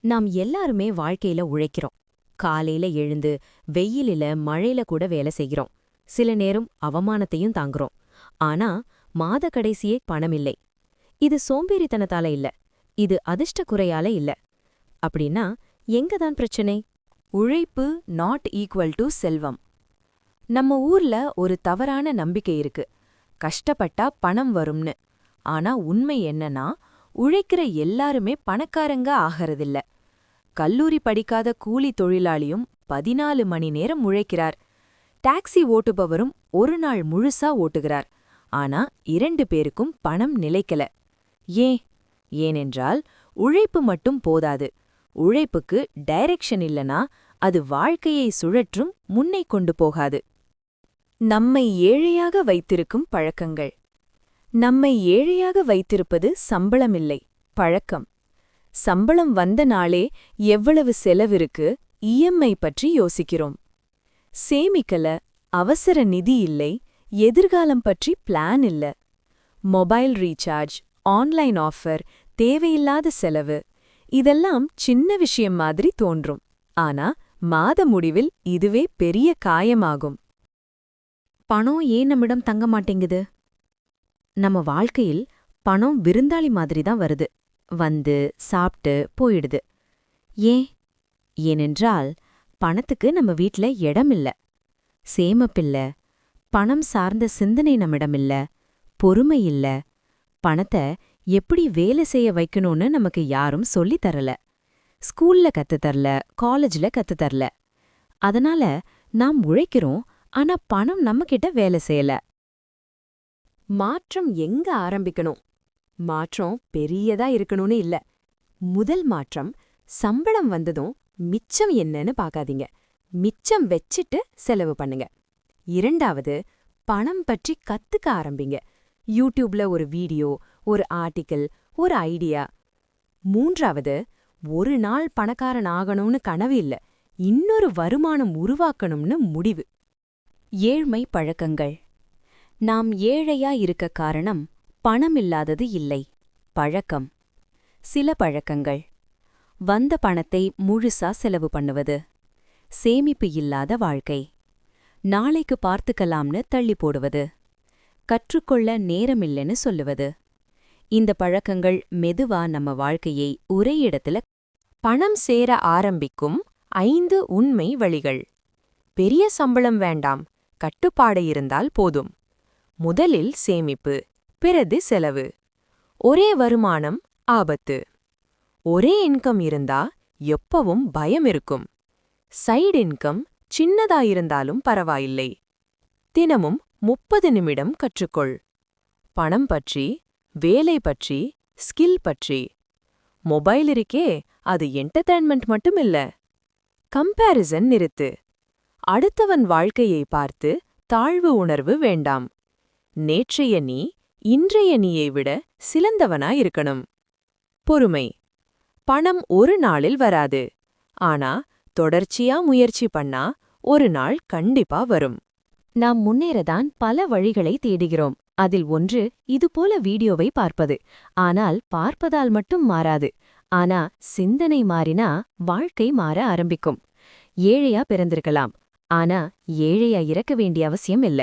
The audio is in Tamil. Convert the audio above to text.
நாம் எல்லாருமே வாழ்க்கையில உழைக்கிறோம். காலையில எழுந்து வெயிலில மழையில கூட வேலை செய்கிறோம். சில நேரம் அவமானத்தையும் தாங்குறோம். ஆனா மாத கடைசியே பணமில்லை. இது சோம்பேறித்தனத்தால இல்ல, இது அதிர்ஷ்ட குறையால இல்ல. அப்படின்னா எங்கதான் பிரச்சனை? உழைப்பு நாட் ஈக்குவல் டு செல்வம். நம்ம ஊர்ல ஒரு தவறான நம்பிக்கை இருக்கு, கஷ்டப்பட்டா பணம் வரும்னு. ஆனா உண்மை என்னன்னா, உழைக்கிற எல்லாருமே பணக்காரங்க ஆகறதில்ல. கல்லூரி படிக்காத கூலி தொழிலாளியும் 14 மணி நேரம் உழைக்கிறார். டாக்ஸி ஓட்டுபவரும் ஒரு நாள் முழுசா ஓட்டுகிறார். ஆனா 2 பேருக்கும் பணம் நிலைக்கல. ஏன்? ஏனென்றால் உழைப்பு மட்டும் போதாது. உழைப்புக்கு டைரக்ஷன் இல்லனா அது வாழ்க்கையை சுழற்றும், முன்னை கொண்டு போகாது. நம்மை ஏழையாக வைத்திருக்கும் பழக்கங்கள். நம்மை ஏழையாக வைத்திருப்பது சம்பளமில்லை, பழக்கம். சம்பளம் வந்த நாளே எவ்வளவு செலவிருக்கு, இஎம்ஐ பற்றி யோசிக்கிறோம். சேமிக்கல, அவசர நிதி இல்லை, எதிர்காலம் பற்றி பிளான் இல்ல. மொபைல் ரீசார்ஜ், ஆன்லைன் ஆஃபர், தேவையில்லாத செலவு, இதெல்லாம் சின்ன விஷயம் மாதிரி தோன்றும். ஆனா மாத முடிவில் இதுவே பெரிய காயமாகும். பணம் ஏன் நம்மிடம் தங்க மாட்டேங்குது? நம்ம வாழ்க்கையில் பணம் விருந்தாளி மாதிரி தான் வருது. வந்து சாப்பிட்டு போயிடுது. ஏன்? ஏனென்றால் பணத்துக்கு நம்ம வீட்ல இடமில்ல, சேமப்பில்ல, பணம் சார்ந்த சிந்தனை நம்மிடமில்ல, பொறுமை இல்ல. பணத்தை எப்படி வேலை செய்ய வைக்கணும்னு நமக்கு யாரும் சொல்லித் தரல. ஸ்கூல்ல கத்துத்தரல, காலேஜ்ல கத்துத்தரல. அதனால நாம் உழைக்கிறோம், ஆனா பணம் நம்மகிட்ட வேலை செய்யல. மாற்றம் எங்க ஆரம்பிக்கணும்? மாற்றம் பெரியதா இருக்கணும்னு இல்ல. முதல் மாற்றம், சம்பளம் வந்ததும் மிச்சம் என்னன்னு பார்க்காதீங்க. மிச்சம் வெச்சிட்டு செலவு பண்ணுங்க. இரண்டாவது, பணம் பற்றி கத்துக்க ஆரம்பிங்க. யூடியூப்ல ஒரு வீடியோ, ஒரு ஆர்டிக்கிள், ஒரு ஐடியா. மூன்றாவது, ஒரு நாள் பணக்காரன் ஆகணும்னு கனவு இல்ல, இன்னொரு வருமானம் உருவாக்கணும்னு முடிவு. ஏழ்மை பழக்கங்கள். நாம் ஏழையா இருக்க காரணம் பணமில்லாதது இல்லை, பழக்கம். சில பழக்கங்கள்: வந்த பணத்தை முழுசா செலவு பண்ணுவது, சேமிப்பு இல்லாத வாழ்க்கை, நாளைக்கு பார்த்துக்கலாம்னு தள்ளி போடுவது, கற்றுக்கொள்ள நேரமில்லைன்னு சொல்லுவது. இந்த பழக்கங்கள் மெதுவா நம்ம வாழ்க்கையை ஒரே இடத்துல. பணம் சேர ஆரம்பிக்கும் 5 உண்மை வழிகள். பெரிய சம்பளம் வேண்டாம், கட்டுப்பாடு இருந்தால் போதும். முதலில் சேமிப்பு, பிறகு செலவு. ஒரே வருமானம் ஆபத்து. ஒரே இன்கம் இருந்தா எப்பவும் பயம் இருக்கும். சைடு இன்கம் சின்னதா இருந்தாலும் பரவாயில்லை. தினமும் 30 நிமிடம் கற்றுக்கொள். பணம் பற்றி, வேலை பற்றி, ஸ்கில் பற்றி. மொபைல் இருக்கே, அது என்டர்டெயின்மெண்ட் மட்டும் இல்ல. கம்பேரிசன் நிறுத்து. அடுத்தவன் வாழ்க்கையை பார்த்து தாழ்வு உணர்வு வேண்டாம். நேற்றைய நீ இன்றைய நீயை விட சிறந்தவனாயிருக்கணும். பொறுமை. பணம் ஒரு நாளில் வராது. ஆனா தொடர்ச்சியா முயற்சி பண்ணா ஒரு நாள் கண்டிப்பா வரும். நாம் முன்னேறதான் பல வழிகளை தேடுகிறோம். அதில் ஒன்று இதுபோல வீடியோவை பார்ப்பது. ஆனால் பார்ப்பதால் மட்டும் மாறாது. ஆனா சிந்தனை மாறினா வாழ்க்கை மாற ஆரம்பிக்கும். ஏழையா பிறந்திருக்கலாம், ஆனா ஏழையா இறக்க வேண்டிய அவசியம் இல்ல.